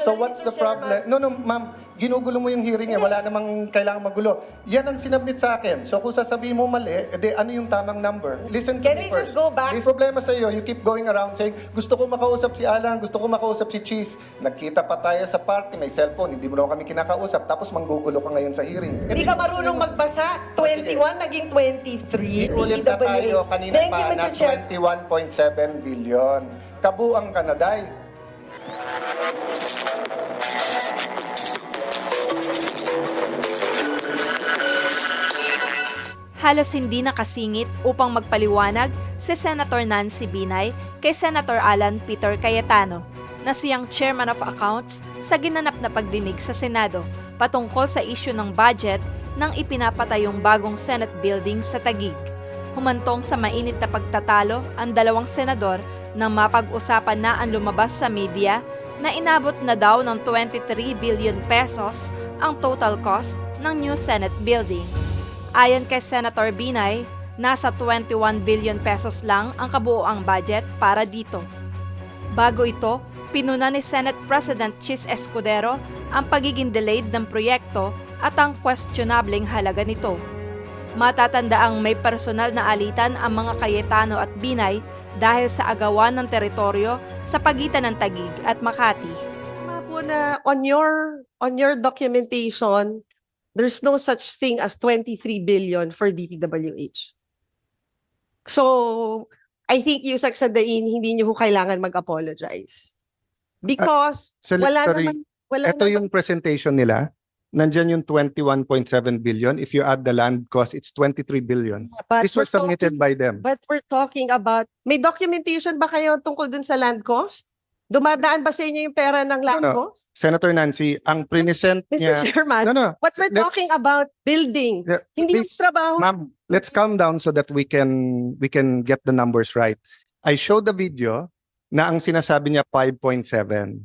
So what's the problem? No, ma'am, ginugulo mo yung hearing eh. Wala namang kailangan magulo. Yan ang sinabit sa akin. So kung sasabihin mo mali, edi ano yung tamang number? Listen to Can me we first. just go back? May problema sa iyo. You keep going around saying, gusto ko makausap si Alan, gusto ko makausap si Cheese. Nagkita pa tayo sa party, may cellphone, hindi mo naman kami kinakausap. Tapos manggugulo ka ngayon sa hearing. Hindi ka marunong magbasa. 21 naging 23. Ulit na tayo kanina Thank pa you, na Mr. Chair. 21.7 billion. Kabuang Kanaday. Halos hindi nakasingit upang magpaliwanag si Senator Nancy Binay kay Senator Alan Peter Cayetano na siyang Chairman of Accounts sa ginanap na pagdinig sa Senado patungkol sa isyu ng budget ng ipinapatayong bagong Senate building sa Taguig. Humantong sa mainit na pagtatalo ang dalawang senador nang mapag-usapan na ang lumabas sa media na inabot na daw ng 23 billion pesos ang total cost ng new Senate building. Ayon kay Senator Binay, nasa 21 billion pesos lang ang kabuoang budget para dito. Bago ito, pinuna ni Senate President Chis Escudero ang pagiging delayed ng proyekto at ang questionableng halaga nito. Matatandaang may personal na alitan ang mga Cayetano at Binay dahil sa agawan ng teritoryo sa pagitan ng Taguig at Makati. Tama po na on your documentation, there's no such thing as 23 billion for DPWH. So, I think yung Saksadain, hindi niyo po kailangan mag-apologize. Because wala Ito naman, yung presentation nila. Nandyan yung 21.7 billion. If you add the land cost, it's 23 billion. but This was we're submitted talking- by them. But we're talking about, may documentation ba kayo tungkol dun sa land cost? Dumadaan ba sa inyo yung pera ng land No. cost? Senator Nancy, ang present Mr. niya... Chairman, No. what we're let's- talking about, building. Yeah, Hindi yung please, trabaho. Ma'am, let's calm down so that we can get the numbers right. I showed the video na ang sinasabi niya 5.7,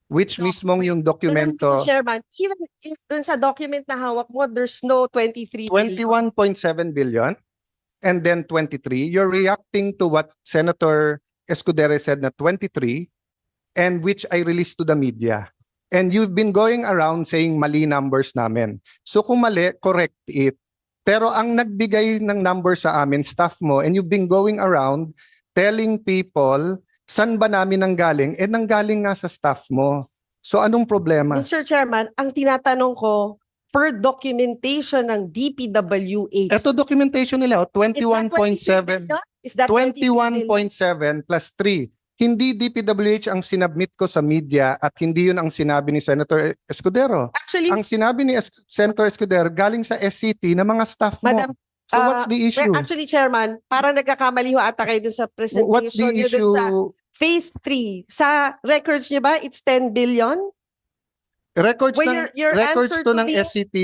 which No, mismong yung Mr. dokumento Chairman, even if dun sa document na hawak mo, there's no 23 billion. 21.7 billion and then 23. You're reacting to what Senator Escudero said na 23 and which I released to the media. And you've been going around saying mali numbers namin. So kung mali, correct it. Pero ang nagbigay ng number sa amin, staff mo, and you've been going around telling people saan ba namin nanggaling? Eh nanggaling nga sa staff mo. So anong problema? Mr. Chairman, ang tinatanong ko, per documentation ng DPWH, Ito documentation nila, oh, 21.7. Is that 23 billion? 21.7 plus 3. Hindi DPWH ang sinabmit ko sa media at hindi yun ang sinabi ni Senator Escudero. Actually, Ang sinabi ni Senator Escudero galing sa SCT na mga staff mo. Madam, So what's the issue? actually, Chairman, parang nagkakamali ho ata kayo dun sa presentation. What's the nyo dun issue? Sa phase 3, sa records nyo ba, it's 10 billion? Records Well, your records answer to to ng me- SCT,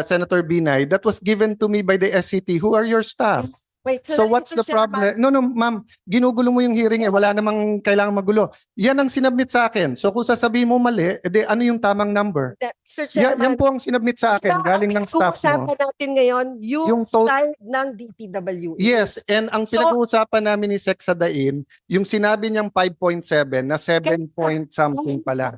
Senator Binay, that was given to me by the SCT. Who are your staff? Wait, So what's the problem? No, ma'am, ginugulo mo yung hearing eh. Wala namang kailangan magulo. Yan ang sinabmit sa akin. So kung sasabihin mo mali, edi ano yung tamang number? Sir Yan Chairman, po ang sinabmit sa akin, galing ng staff mo. pinag-uusapan natin ngayon yung Yung to- side ng DPWH. Yes, and ang So- pinag-uusapan namin ni Sec Sadain, yung sinabi niyang 5.7 na 7 point something pala.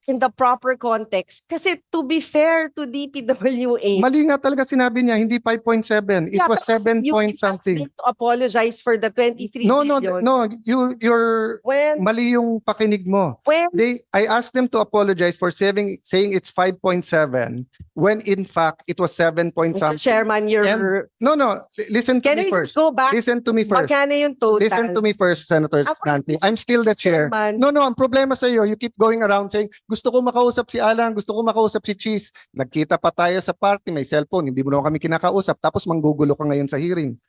In the proper context. Kasi to be fair to DPWH, Mali nga talaga sinabi niya, hindi 5.7. It Yeah, was but 7 you point asked something. them to apologize for the 23 No, billion. you're When, mali yung pakinig mo. I asked them to apologize for saying it's 5.7 when in fact it was 7 point Mr. something. Chairman, No, listen to can me we first. just go back? Listen to me first. Magkano yung total? Listen to me first, Senator Ako- Nancy. I'm still the chair. Chairman. No, ang problema sa iyo, you keep going around saying, gusto ko makausap si Alan, gusto ko makausap si Cheese. Nagkita pa tayo sa party, may cellphone, hindi mo naman kami kinakausap, tapos manggugulo ka ngayon sa hearing.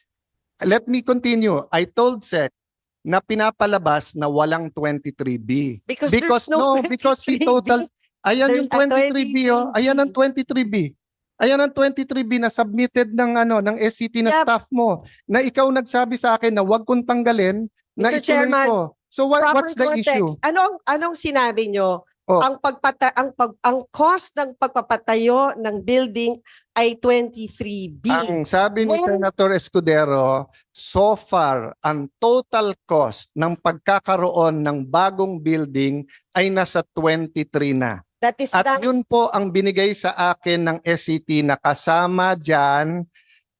Let me continue. I told Sec na pinapalabas na walang 23B. Because there's no because he 23B. total, ayan yung There's a 23B, oh. Ayan ang 23B. Ayan ang 23B na submitted ng SCT na Yeah. staff mo, na ikaw nagsabi sa akin na wag kong tanggalin, na Mr. ituloy Chairman, ko. So Proper what's the issue? context. Anong sinabi nyo? Oh. Ang cost ng pagpapatayo ng building ay 23B. Ang sabi ni When- Senator Escudero, so far, ang total cost ng pagkakaroon ng bagong building ay nasa 23 na. That is At the yun po ang binigay sa akin ng SCT na kasama dyan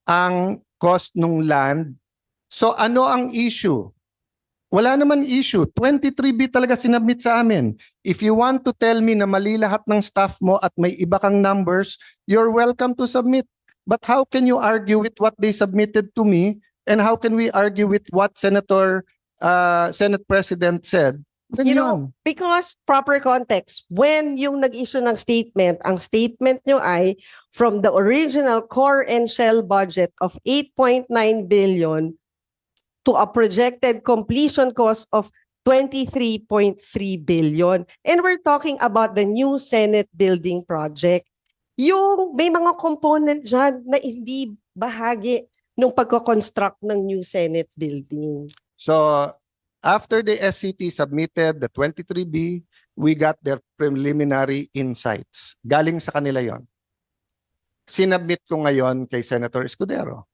ang cost ng land. So ano ang issue? Wala naman issue. 23B talaga sinabmit sa amin. If you want to tell me na mali lahat ng staff mo at may iba kang numbers, you're welcome to submit. But how can you argue with what they submitted to me? And how can we argue with what Senate President said? Then You yun. know, because proper context, when yung nag-issue ng statement, ang statement nyo ay from the original core and shell budget of 8.9 billion to a projected completion cost of 23.3 billion. And we're talking about the new Senate building project. Yung may mga component dyan na hindi bahagi ng pagko-construct ng new Senate building. So after the SCT submitted the 23B, we got their preliminary insights. Galing sa kanila yon. Sinabmit ko ngayon kay Senator Escudero.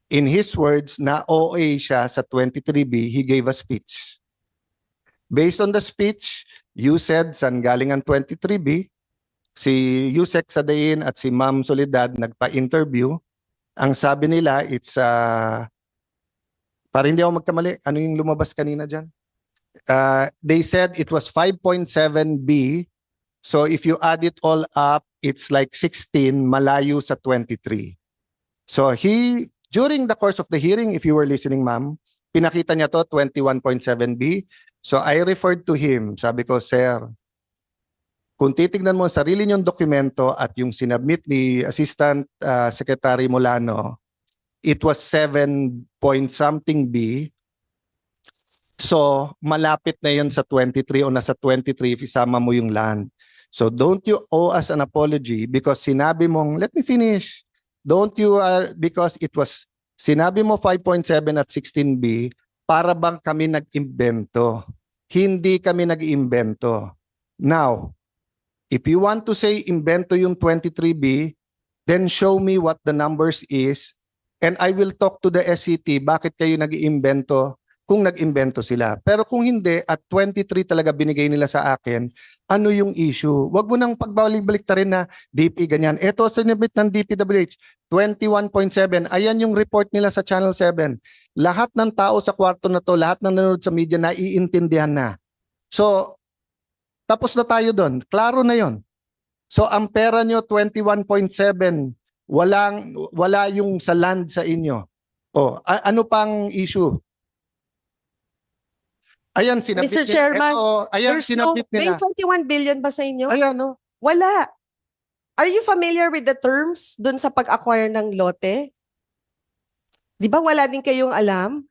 In his words, na OA siya sa 23B, he gave a speech. Based on the speech, you said saan galing ang 23B, si Yusek Sadain at si Ma'am Soledad nagpa-interview. Ang sabi nila, it's para hindi ako magkamali, ano yung lumabas kanina dyan? They said it was 5.7B. So if you add it all up, it's like 16, malayo sa 23. So during the course of the hearing, if you were listening, ma'am, pinakita niya to 21.7B. So I referred to him. Sabi ko, sir, kung titignan mo ang sarili niyong dokumento at yung sinabmit ni Assistant Secretary Molano, it was 7 point something B. So malapit na yun sa 23 o nasa 23 if isama mo yung land. So don't you owe us an apology because sinabi mong, let me finish. Don't you, because it was, sinabi mo 5.7 at 16B, para bang kami nag-imbento. Hindi kami nag-imbento. Now, if you want to say imbento yung 23B, then show me what the numbers is and I will talk to the SCT bakit kayo nag-iimbento kung nag-imbento sila. Pero kung hindi, at 23 talaga binigay nila sa akin, ano yung issue? Wag mo nang pagbalik-balik ta rin na DP ganyan. Ito, sinabit ng DPWH, 21.7. Ayan yung report nila sa Channel 7. Lahat ng tao sa kwarto na to, lahat ng nanonood sa media, naiintindihan na. So, tapos na tayo doon. Klaro na yon. So, ang pera nyo, 21.7. Wala yung sa land sa inyo. O, ano pang issue? Ayan, sinabit Mr. Chairman, ayan, sinabit may nila. 21 billion ba sa inyo? Ayan, no? Wala. Are you familiar with the terms dun sa pag-acquire ng lote? Di ba wala din kayong alam?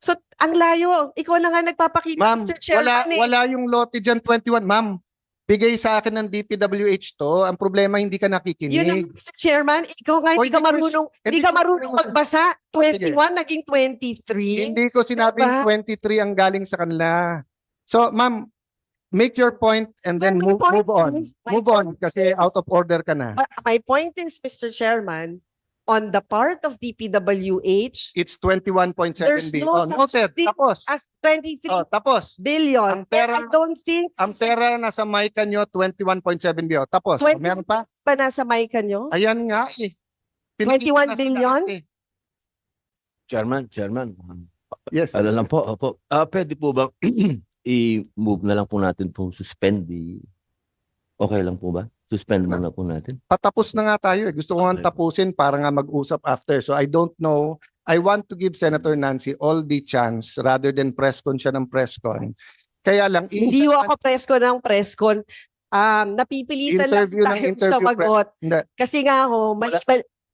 So, ang layo. Ikaw na nga nagpapakita, Ma'am, Mr. Chairman. wala yung lote dyan 21. Ma'am, bigay sa akin ng DPWH to. Ang problema, hindi ka nakikinig. Yun ang, Mr. Chairman, ikaw nga O, hindi ka marunong magbasa. 21 naging 23. Hindi ko sinabing Diba? 23 ang galing sa kanila. So, ma'am, make your point and then My move point on. is- my Move on point kasi is- out of order ka na. But my point is, Mr. Chairman, on the part of DPWH, It's 21.7B. there's no Noted. such thing Tapos. as 23 Tapos. billion. Ang pera- And I don't think Ang pera nasa mic nyo, 21.7B. Tapos. 20 Meron pa? ba nasa mic nyo? Ayan nga eh. 21 Pinakita na sa billion? lahat eh. Chairman, Yes. ano lang po, opo. Pwede po bang i-move na lang po natin po suspend okay lang po ba? Suspend muna po natin. Patapos na nga tayo eh. Gusto ko nga Okay. tapusin para nga mag-usap after. So I don't know. I want to give Senator Nancy all the chance rather than presscon siya ng presscon. Kaya lang, Hindi ko ako presscon. Napipilitan lang Interview ng tayo interview, sa magot. Hindi. Kasi nga ho,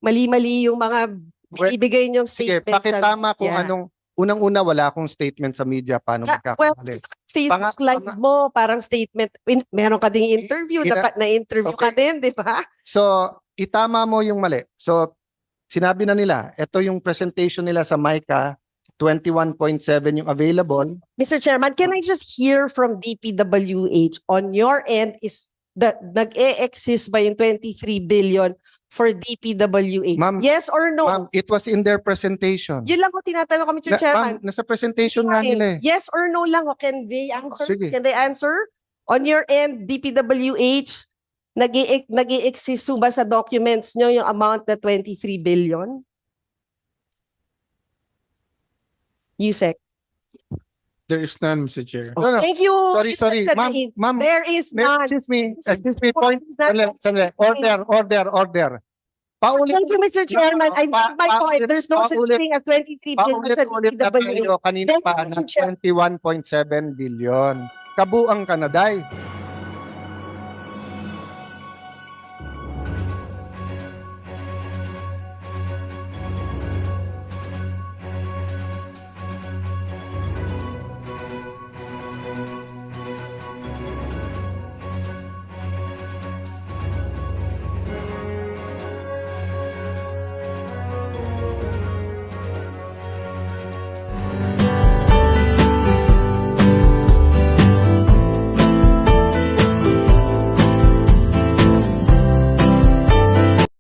mali-mali yung mga Okay. ibigay niyong Sige, statement pakitama kung media. anong, unang-una wala akong statement sa media paano Well, magkakamali. Facebook live mo, parang statement. Meron ka ding interview, na-interview ka Okay. din, di ba? So, itama mo yung mali. So, sinabi na nila, ito yung presentation nila sa MICA 21.7 yung available. Mr. Chairman, can I just hear from DPWH on your end is that nag-e-exist ba yung 23 billion for DPWH? Ma'am, Yes or no? Ma'am, it was in their presentation. Yun lang ko tinatanong ko, Mr. Chairman. Ma'am, nasa presentation nga nila eh. Yes or no lang, o can they answer? Sige. Can they answer? On your end, DPWH, nag-i-exist ba sa documents nyo yung amount na 23 billion? Yusek. There is none, Mr. Chair. No, no. Thank you. Sorry, Mr. sorry. Ma'am, Sadain. ma'am, There is none. excuse me, point. Sandali. Order. Paulit. Thank you, Mr. Chairman. I make my point. There's no such paulit- thing as 23 billion sa Paulit na DPWH. tayo kanina Thank pa you, na Mr. Chair. 21.7 billion. Kabuang Kanaday.